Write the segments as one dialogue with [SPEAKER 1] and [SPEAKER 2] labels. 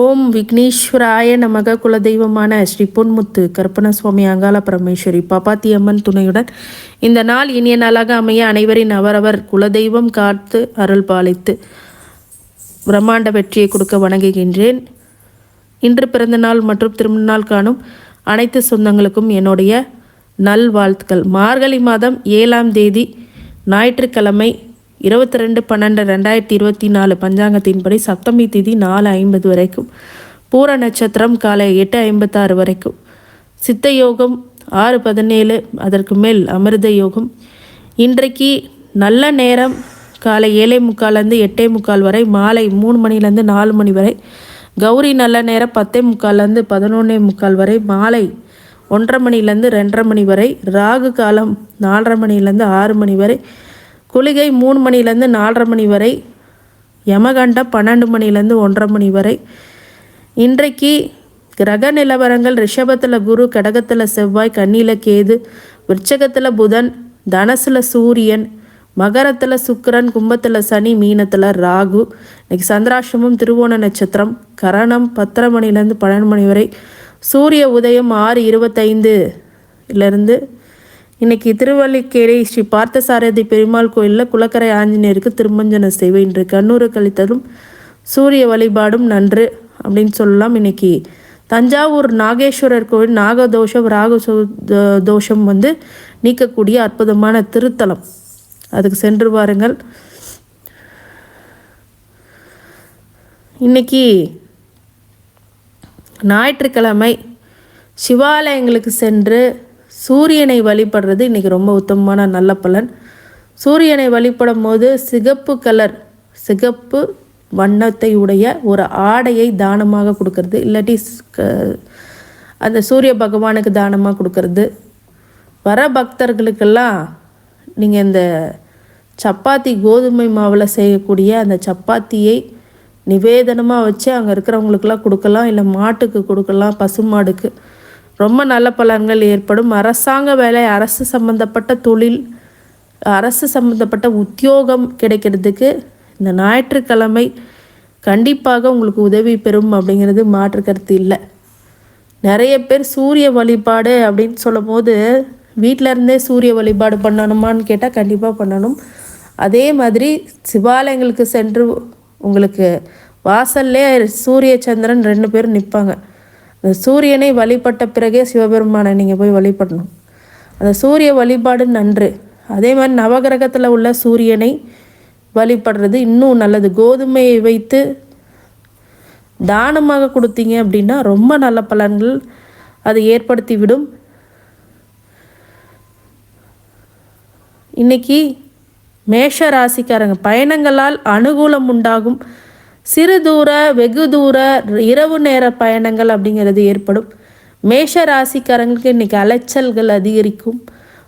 [SPEAKER 1] ஓம் விக்னேஸ்வராய நமக. குலதெய்வமான ஸ்ரீ பொன்முத்து கருப்பணசுவாமி அங்காள பரமேஸ்வரி பாப்பாத்தி அம்மன் துணையுடன் இந்த நாள் இனிய நாளாக அமைய அனைவரின் அவரவர் குலதெய்வம் காத்து அருள் பாலித்து பிரம்மாண்ட வெற்றியை கொடுக்க வணங்குகின்றேன். இன்று பிறந்த நாள் மற்றும் திருமண நாள் காணும் அனைத்து சொந்தங்களுக்கும் என்னுடைய நல்வாழ்த்துக்கள். மார்கழி மாதம் 7ஆம் தேதி ஞாயிற்றுக்கிழமை 22/12/2024 பஞ்சாங்கத்தின்படி சப்தமி திதி 4:50 வரைக்கும், பூர நட்சத்திரம் காலை 8:56 வரைக்கும், சித்த யோகம் 6:17, அதற்கு மேல் அமிர்த யோகம். இன்றைக்கு நல்ல நேரம் காலை 7:45 8:45 வரை, மாலை 3 மணிலேருந்து 4 மணி வரை. கௌரி நல்ல நேரம் 10:45 11:45 வரை, மாலை 1:30 மணிலேருந்து 2:30 மணி வரை. ராகு காலம் 4:30 மணிலேருந்து 6 மணி வரை. குளிகை 3 மணிலேருந்து 4:30 மணி வரை. யமகண்டம் 12 மணிலேருந்து 1:30 மணி வரை. இன்றைக்கு கிரக நிலவரங்கள்: ரிஷபத்தில் குரு, கடகத்தில் செவ்வாய், கன்னியில் கேது, விருச்சகத்தில் புதன், தனசில் சூரியன், மகரத்தில் சுக்கிரன், கும்பத்தில் சனி, மீனத்தில் ராகு. இன்னைக்கு சந்திராஷ்டமம், திருவோண நட்சத்திரம், கரணம் 10:30 மணிலேருந்து 12 மணி வரை. சூரிய உதயம் 6:25 இன்னைக்கு திருவல்லிக்கேணி ஸ்ரீ பார்த்தசாரதி பெருமாள் கோயிலில் குளக்கரை ஆஞ்சநேயருக்கு திருமஞ்சன சேவை. இன்று கண்ணூறு கழித்தலும் சூரிய வழிபாடும் நன்று அப்படின்னு சொல்லலாம். இன்னைக்கு தஞ்சாவூர் நாகேஸ்வரர் கோயில் நாகதோஷம் ராகு தோஷம் நீக்கக்கூடிய அற்புதமான திருத்தலம், அதுக்கு சென்று வாருங்கள். இன்னைக்கு ஞாயிற்றுக்கிழமை சிவாலயங்களுக்கு சென்று சூரியனை வழிபடுறது இன்றைக்கி ரொம்ப உத்தமமான நல்ல பலன். சூரியனை வழிபடும் போது சிகப்பு வண்ணத்தை உடைய ஒரு ஆடையை தானமாக கொடுக்கறது, இல்லாட்டி அந்த சூரிய பகவானுக்கு தானமாக கொடுக்கறது. வர பக்தர்களுக்கெல்லாம் நீங்கள் இந்த சப்பாத்தி கோதுமை மாவில் செய்யக்கூடிய அந்த சப்பாத்தியை நிவேதனமாக வச்சு அங்கே இருக்கிறவங்களுக்கெல்லாம் கொடுக்கலாம், இல்லை மாட்டுக்கு கொடுக்கலாம், பசுமாடுக்கு. ரொம்ப நல்ல பலன்கள் ஏற்படும். அரசாங்க வேலை, அரசு சம்மந்தப்பட்ட தொழில், அரசு சம்மந்தப்பட்ட உத்தியோகம் கிடைக்கிறதுக்கு இந்த ஞாயிற்றுக்கிழமை கண்டிப்பாக உங்களுக்கு உதவி பெறும் அப்படிங்கிறது மாற்று கருத்து இல்லை. நிறைய பேர் சூரிய வழிபாடு அப்படின்னு சொல்லும் போது வீட்டிலருந்தே சூரிய வழிபாடு பண்ணணுமான்னு கேட்டால் கண்டிப்பாக பண்ணணும். அதே மாதிரி சிவாலயங்களுக்கு சென்று உங்களுக்கு வாசல்லே சூரிய சந்திரன் 2 பேரும் நிற்பாங்க. அந்த சூரியனை வழிபட்ட பிறகே சிவபெருமானை நீங்கள் போய் வழிபடணும். அந்த சூரிய வழிபாடு நன்று. அதே மாதிரி நவகிரகத்தில் உள்ள சூரியனை வழிபடுறது இன்னும் நல்லது. கோதுமையை வைத்து தானமாக கொடுத்தீங்க அப்படின்னா ரொம்ப நல்ல பலன்கள் அது ஏற்படுத்தி விடும். இன்னைக்கு மேஷ ராசிக்காரங்க பயணங்களால் அனுகூலம் உண்டாகும். சிறு தூர வெகு தூர இரவு நேர பயணங்கள் அப்படிங்கிறது ஏற்படும். மேஷ ராசிக்காரங்களுக்கு இன்றைக்கி அலைச்சல்கள் அதிகரிக்கும்.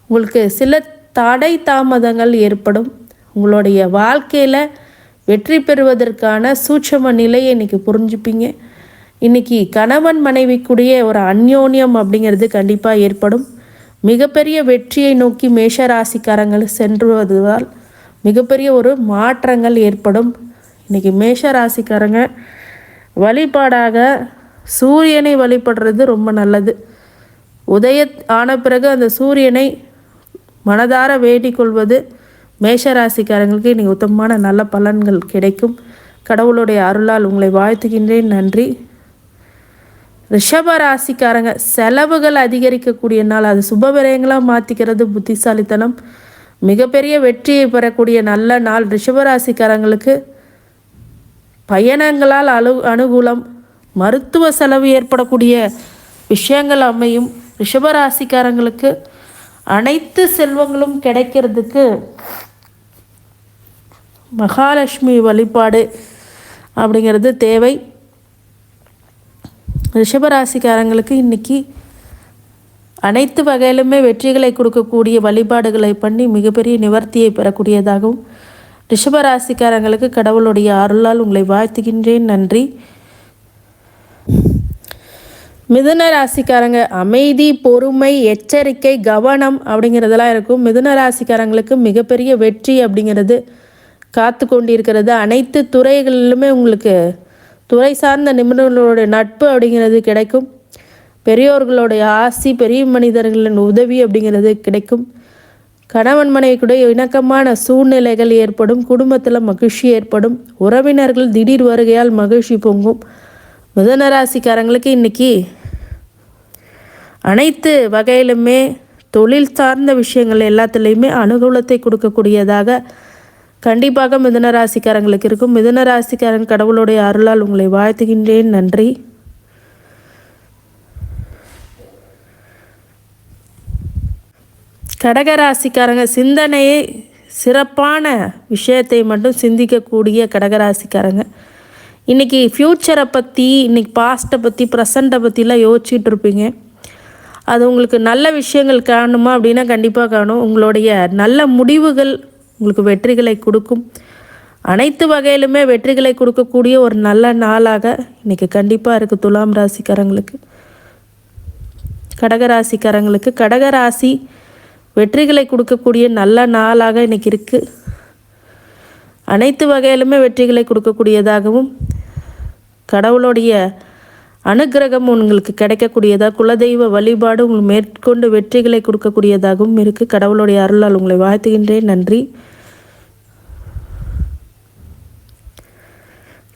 [SPEAKER 1] உங்களுக்கு சில தடை தாமதங்கள் ஏற்படும். உங்களுடைய வாழ்க்கையில் வெற்றி பெறுவதற்கான சூட்சம நிலையை இன்றைக்கி புரிஞ்சுப்பீங்க. இன்றைக்கி கணவன் மனைவிக்குடைய ஒரு அந்யோன்யம் அப்படிங்கிறது கண்டிப்பாக ஏற்படும். மிகப்பெரிய வெற்றியை நோக்கி மேஷ ராசிக்காரங்கள் சென்றுவதால் மிகப்பெரிய ஒரு மாற்றங்கள் ஏற்படும். இன்றைக்கி மேஷ ராசிக்காரங்க வழிபாடாக சூரியனை வழிபடுறது ரொம்ப நல்லது. உதய ஆன பிறகு அந்த சூரியனை மனதார வேண்டிக் கொள்வது மேஷ ராசிக்காரங்களுக்கு இன்றைக்கி உத்தமமான நல்ல பலன்கள் கிடைக்கும். கடவுளுடைய அருளால் உங்களை வாழ்த்துகின்றேன். நன்றி. ரிஷப ராசிக்காரங்க செலவுகள் அதிகரிக்கக்கூடிய நாள், அது சுப விரயங்களாக மாற்றிக்கிறது புத்திசாலித்தனம். மிகப்பெரிய வெற்றியை பெறக்கூடிய நல்ல நாள். ரிஷபராசிக்காரங்களுக்கு பயணங்களால் அனுகூலம், மருத்துவ செலவு ஏற்படக்கூடிய விஷயங்கள் அமையும். ரிஷபராசிக்காரங்களுக்கு அனைத்து செல்வங்களும் கிடைக்கிறதுக்கு மகாலட்சுமி வழிபாடு அப்படிங்கிறது தேவை. ரிஷபராசிக்காரங்களுக்கு இன்றைக்கி அனைத்து வகையிலுமே வெற்றிகளை கொடுக்கக்கூடிய வழிபாடுகளை பண்ணி மிகப்பெரிய நிவர்த்தியை பெறக்கூடியதாகவும் ரிஷபராசிக்காரங்களுக்கு கடவுளுடைய அருளால் உங்களை வாழ்த்துகின்றேன். நன்றி. மிதுன ராசிக்காரங்க அமைதி, பொறுமை, எச்சரிக்கை, கவனம் அப்படிங்கிறதெல்லாம் இருக்கும். மிதுன ராசிக்காரங்களுக்கு மிகப்பெரிய வெற்றி அப்படிங்கிறது காத்து கொண்டிருக்கிறது. அனைத்து துறைகளிலுமே உங்களுக்கு துறை சார்ந்த நிபுணர்களுடைய நட்பு அப்படிங்கிறது கிடைக்கும். பெரியோர்களுடைய ஆசி, பெரிய மனிதர்களின் உதவி அப்படிங்கிறது கிடைக்கும். கணவன் மனைவிக்குடைய இணக்கமான சூழ்நிலைகள் ஏற்படும். குடும்பத்தில் மகிழ்ச்சி ஏற்படும். உறவினர்கள் திடீர் வருகையால் மகிழ்ச்சி பொங்கும். மிதுன ராசிக்காரங்களுக்கு இன்றைக்கி அனைத்து வகையிலுமே தொழில் சார்ந்த விஷயங்கள் எல்லாத்துலேயுமே அனுகூலத்தை கொடுக்கக்கூடியதாக கண்டிப்பாக மிதுன ராசிக்காரங்களுக்கு இருக்கும். மிதுன ராசிக்காரன் கடவுளுடைய அருளால் உங்களை வாழ்த்துகின்றேன். நன்றி. கடகராசிக்காரங்க சிந்தனையை சிறப்பான விஷயத்தை மட்டும் சிந்திக்கக்கூடிய கடகராசிக்காரங்க இன்றைக்கி ஃப்யூச்சரை பற்றி, இன்றைக்கி பாஸ்ட்டை பற்றி, ப்ரெசண்ட்டை பற்றிலாம் யோசிச்சுட்டு இருப்பீங்க. அது உங்களுக்கு நல்ல விஷயங்கள் காணுமா அப்படின்னா கண்டிப்பாக காணும். உங்களுடைய நல்ல முடிவுகள் உங்களுக்கு வெற்றிகளை கொடுக்கும். அனைத்து வகையிலுமே வெற்றிகளை கொடுக்கக்கூடிய ஒரு நல்ல நாளாக இன்றைக்கி கண்டிப்பாக இருக்குது துலாம் ராசிக்காரங்களுக்கு. கடகராசிக்காரங்களுக்கு கடகராசி வெற்றிகளை கொடுக்கக்கூடிய நல்ல நாளாக இன்றைக்கி இருக்குது. அனைத்து வகையிலுமே வெற்றிகளை கொடுக்கக்கூடியதாகவும் கடவுளுடைய அனுக்கிரகம் உங்களுக்கு கிடைக்கக்கூடியதாக, குலதெய்வ வழிபாடு உங்களுக்கு மேற்கொண்டு வெற்றிகளை கொடுக்கக்கூடியதாகவும் இருக்குது. கடவுளுடைய அருளால் உங்களை வாழ்த்துகின்றேன். நன்றி.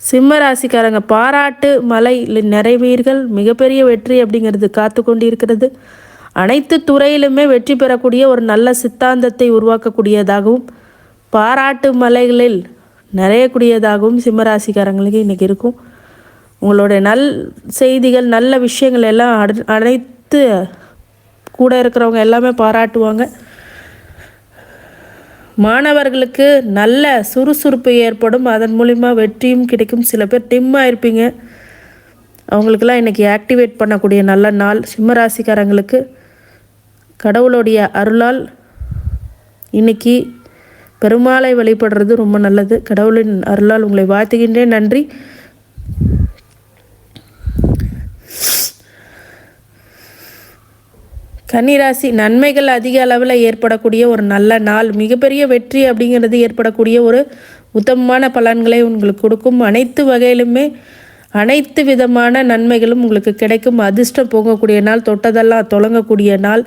[SPEAKER 1] சிம்ம ராசிக்காரங்க பாராட்டு மலை நிறைவீர்கள். மிகப்பெரிய வெற்றி அப்படிங்கிறது காத்து கொண்டு இருக்கிறது. அனைத்து துறையிலுமே வெற்றி பெறக்கூடிய ஒரு நல்ல சித்தாந்தத்தை உருவாக்கக்கூடியதாகவும் பாராட்டு மலைகளில் நிறையக்கூடியதாகவும் சிம்மராசிக்காரங்களுக்கு இன்றைக்கி இருக்கும். உங்களுடைய செய்திகள் நல்ல விஷயங்கள் எல்லாம் அனைத்து கூட இருக்கிறவங்க எல்லாமே பாராட்டுவாங்க. மாணவர்களுக்கு நல்ல சுறுசுறுப்பு ஏற்படும். அதன் மூலிமா வெற்றியும் கிடைக்கும். சில பேர் டிம்மாக இருப்பீங்க, அவங்களுக்கெல்லாம் இன்றைக்கி ஆக்டிவேட் பண்ணக்கூடிய நல்ல நாள். சிம்மராசிக்காரங்களுக்கு கடவுளுடைய அருளால் இன்றைக்கி பெருமாளை வழிபடுறது ரொம்ப நல்லது. கடவுளின் அருளால் உங்களை வாழ்த்துகின்றேன். நன்றி. கன்னிராசி நன்மைகள் அதிக அளவில் ஏற்படக்கூடிய ஒரு நல்ல நாள். மிகப்பெரிய வெற்றி அப்படிங்கிறது ஏற்படக்கூடிய ஒரு உத்தமமான பலன்களை உங்களுக்கு கொடுக்கும். அனைத்து வகையிலுமே அனைத்து விதமான நன்மைகளும் உங்களுக்கு கிடைக்கும். அதிர்ஷ்டம் போகக்கூடிய நாள், தொட்டதெல்லாம் தொடங்கக்கூடிய நாள்,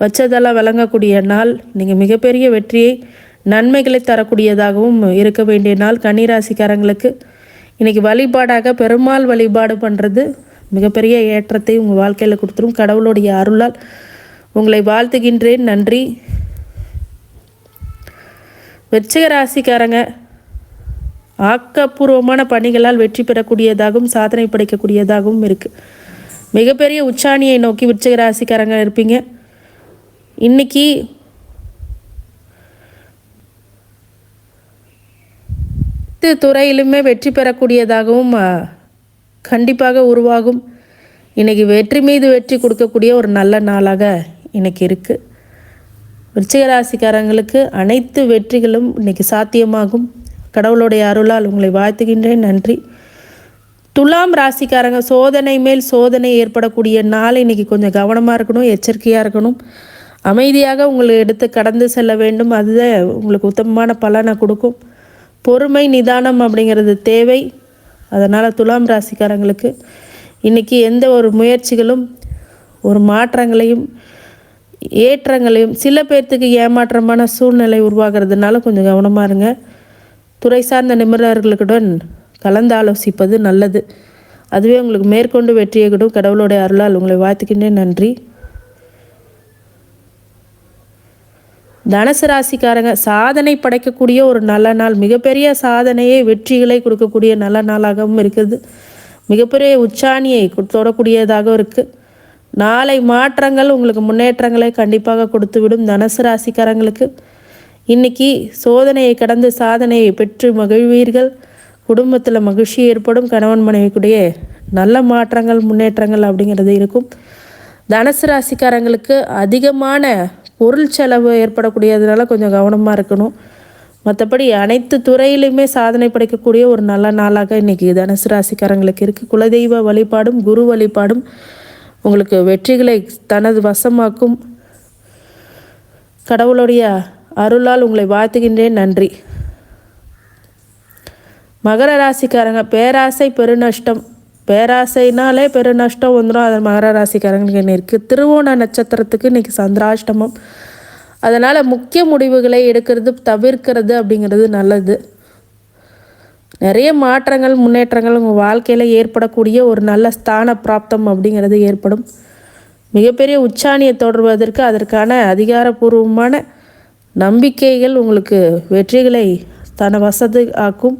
[SPEAKER 1] வச்சதெல்லாம் விளங்கக்கூடிய நாள். நீங்கள் மிகப்பெரிய வெற்றியை நன்மைகளை தரக்கூடியதாகவும் இருக்க வேண்டிய நாள். கன்னிராசிக்காரங்களுக்கு இன்றைக்கி வழிபாடாக பெருமாள் வழிபாடு பண்ணுறது மிகப்பெரிய ஏற்றத்தை உங்கள் வாழ்க்கையில் கொடுத்துரும். கடவுளுடைய அருளால் உங்களை வாழ்த்துகின்றேன். நன்றி. விருச்சிக ராசிக்காரங்க ஆக்கப்பூர்வமான பணிகளால் வெற்றி பெறக்கூடியதாகவும் சாதனை படைக்கக்கூடியதாகவும் இருக்குது. மிகப்பெரிய உச்சாணியை நோக்கி விருச்சிக ராசிக்காரங்க இருப்பீங்க. இன்றைக்கி துறையிலுமே வெற்றி பெறக்கூடியதாகவும் கண்டிப்பாக உருவாகும். இன்றைக்கி வெற்றி மீது வெற்றி கொடுக்கக்கூடிய ஒரு நல்ல நாளாக இன்றைக்கி இருக்குது. விருச்சிக ராசிக்காரங்களுக்கு அனைத்து வெற்றிகளும் இன்றைக்கி சாத்தியமாகும். கடவுளுடைய அருளால் உங்களை வாழ்த்துகின்றேன். நன்றி. துலாம் ராசிக்காரங்க சோதனை மேல் சோதனை ஏற்படக்கூடிய நாள். இன்றைக்கி கொஞ்சம் கவனமாக இருக்கணும், எச்சரிக்கையாக இருக்கணும். அமைதியாக உங்களை எடுத்து கடந்து செல்ல வேண்டும். அதுதான் உங்களுக்கு உத்தமமான பலனை கொடுக்கும். பொறுமை நிதானம் அப்படிங்கிறது தேவை. அதனால் துலாம் ராசிக்காரங்களுக்கு இன்றைக்கி எந்த ஒரு முயற்சிகளும் ஒரு மாற்றங்களையும் ஏற்றங்களையும், சில பேர்த்துக்கு ஏமாற்றமான சூழ்நிலை உருவாகிறதுனால கொஞ்சம் கவனமாக இருங்க. துறை சார்ந்த நிபுணர்களுடன் கலந்து ஆலோசிப்பது நல்லது. அதுவே உங்களுக்கு மேற்கொண்டு வெற்றியை கொடுக்கும். கடவுளுடைய அருளால் உங்களை வாழ்த்துக்கின்றேன். நன்றி. தனுசு ராசிக்காரங்க சாதனை படைக்கக்கூடிய ஒரு நல்ல நாள். மிகப்பெரிய சாதனையை வெற்றிகளை கொடுக்கக்கூடிய நல்ல நாளாகவும் இருக்குது. மிகப்பெரிய உச்சாணியை தொடக்கூடியதாகவும் இருக்குது. நாளை மாற்றங்கள் உங்களுக்கு முன்னேற்றங்களை கண்டிப்பாக கொடுத்துவிடும். தனுசு ராசிக்காரங்களுக்கு இன்றைக்கி சோதனையை கடந்து சாதனையை பெற்று மகிழ்வீர்கள். குடும்பத்தில் மகிழ்ச்சி ஏற்படும். கணவன் மனைவிக்குடைய நல்ல மாற்றங்கள் முன்னேற்றங்கள் அப்படிங்கிறது இருக்கும். தனுசு ராசிக்காரங்களுக்கு அதிகமான பொருள் செலவு ஏற்படக்கூடியதுனால கொஞ்சம் கவனமாக இருக்கணும். மற்றபடி அனைத்து துறையிலையுமே சாதனை படைக்கக்கூடிய ஒரு நல்ல நாளாக இன்றைக்கி தனுசு ராசிக்காரங்களுக்கு இருக்குது. குலதெய்வ வழிபாடும் குரு வழிபாடும் உங்களுக்கு வெற்றிகளை தனது வசமாக்கும். கடவுளுடைய அருளால் உங்களை வாழ்த்துகின்றேன். நன்றி. மகர ராசிக்காரங்க பேராசை பெருநஷ்டம், பேராசைனாலே பெருநஷ்டம் வந்துடும். அது மகர ராசிக்காரங்களுக்கு என்ன இருக்குது. திருவோண நட்சத்திரத்துக்கு இன்றைக்கி சந்திராஷ்டமம். அதனால் முக்கிய முடிவுகளை எடுக்கிறது தவிர்க்கிறது அப்படிங்கிறது நல்லது. நிறைய மாற்றங்கள் முன்னேற்றங்கள் உங்கள் வாழ்க்கையில் ஏற்படக்கூடிய ஒரு நல்ல ஸ்தான பிராப்தம் அப்படிங்கிறது ஏற்படும். மிகப்பெரிய உச்சாணியை தொடர்வதற்கு அதற்கான அதிகாரப்பூர்வமான நம்பிக்கைகள் உங்களுக்கு வெற்றிகளை தன வசதி ஆக்கும்.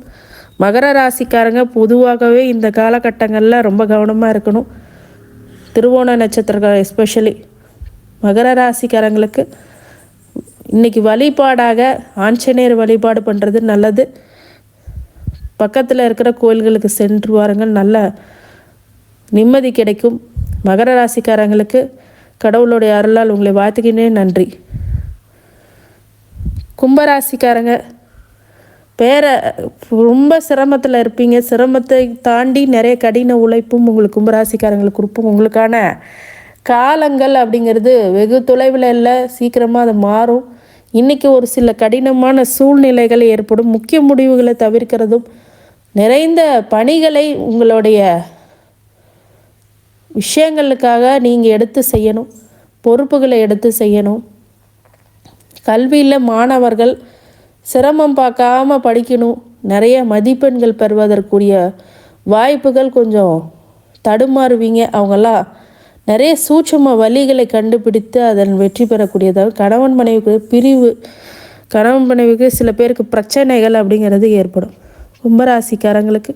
[SPEAKER 1] மகர ராசிக்காரங்க பொதுவாகவே இந்த காலகட்டங்களில் ரொம்ப கவனமாக இருக்கணும். திருவோண நட்சத்திரங்கள் எஸ்பெஷலி மகர ராசிக்காரங்களுக்கு இன்றைக்கி வழிபாடாக ஆஞ்சநேயர் வழிபாடு பண்ணுறது நல்லது. பக்கத்தில் இருக்கிற கோயில்களுக்கு சென்று வாருங்கள், நல்ல நிம்மதி கிடைக்கும். மகர ராசிக்காரங்களுக்கு கடவுளுடைய அருளால் உங்களை வாழ்த்துக்கின்றேன். நன்றி. கும்பராசிக்காரங்க ரொம்ப சிரமத்தில் இருப்பீங்க. சிரமத்தை தாண்டி நிறைய கடின உழைப்பும் உங்களுக்கு கும்பராசிக்காரங்களுக்கு கொடுப்போம். உங்களுக்கான காலங்கள் அப்படிங்கிறது வெகு தொலைவில் இல்லை, சீக்கிரமாக அது மாறும். இன்றைக்கி ஒரு சில கடினமான சூழ்நிலைகள் ஏற்படும். முக்கிய முடிவுகளை தவிர்க்கிறதும், நிறைந்த பணிகளை உங்களுடைய விஷயங்களுக்காக நீங்கள் எடுத்து செய்யணும், பொறுப்புகளை எடுத்து செய்யணும். கல்வியில் மாணவர்கள் சிரமம் பார்க்காம படிக்கணும். நிறைய மதிப்பெண்கள் பெறுவதற்குரிய வாய்ப்புகள் கொஞ்சம் தடுமாறுவீங்க. அவங்கெல்லாம் நிறைய சூட்சும வழிகளை கண்டுபிடித்து அதன் வெற்றி பெறக்கூடியதாக. கணவன் மனைவிக்கு பிரிவு, கணவன் மனைவிக்கு சில பேருக்கு பிரச்சனைகள் அப்படிங்கிறது ஏற்படும். கும்பராசிக்காரங்களுக்கு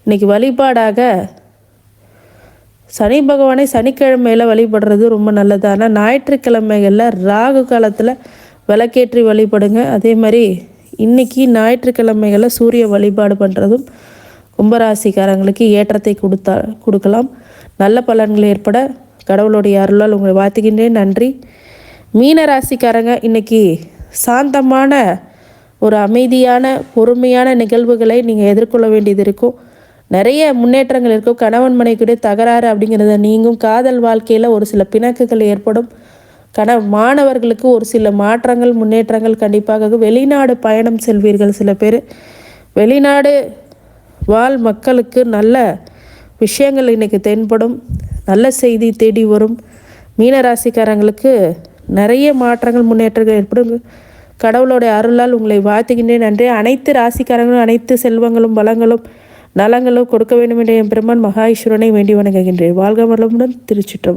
[SPEAKER 1] இன்றைக்கி வழிபாடாக சனி பகவானை சனிக்கிழமையில் வழிபடுறது ரொம்ப நல்லது. ஆனால் ஞாயிற்றுக்கிழமைகளில் ராகு காலத்தில் விளக்கேற்றி வழிபடுங்க. அதே மாதிரி இன்றைக்கி ஞாயிற்றுக்கிழமைகளில் சூரிய வழிபாடு பண்ணுறதும் கும்பராசிக்காரங்களுக்கு ஏற்றத்தை கொடுக்கலாம். நல்ல பலன்கள் ஏற்பட கடவுளுடைய அருளால் உங்களை வாழ்த்துகின்றேன். நன்றி. மீன ராசிக்காரங்க இன்றைக்கி சாந்தமான ஒரு அமைதியான பொறுமையான நிகழ்வுகளை நீங்கள் எதிர்கொள்ள வேண்டியது இருக்கும். நிறைய முன்னேற்றங்கள் இருக்கும். கணவன் மனைவிக்குடைய தகராறு அப்படிங்கிறத நீங்கும். காதல் வாழ்க்கையில் ஒரு சில பிணக்குகள் ஏற்படும். மாணவர்களுக்கு ஒரு சில மாற்றங்கள் முன்னேற்றங்கள் கண்டிப்பாக. வெளிநாடு பயணம் செல்வீர்கள். சில பேர் வெளிநாடு வாழ் மக்களுக்கு நல்ல விஷயங்கள் இன்றைக்கி தென்படும். நல்ல செய்தி தேடி வரும். மீனராசிக்காரங்களுக்கு நிறைய மாற்றங்கள் முன்னேற்றங்கள் ஏற்படும். கடவுளுடைய அருளால் உங்களை வாழ்த்துகின்றேன். நன்றி. அனைத்து ராசிக்காரங்களும் அனைத்து செல்வங்களும் வளங்களும் நலங்களும் கொடுக்க வேண்டும் என்ற என் பெருமான் மகா ஈஸ்வரனை வேண்டி வணங்குகின்றேன். வாழ்க வளமுடன். திருச்சிற்றம்பலம்.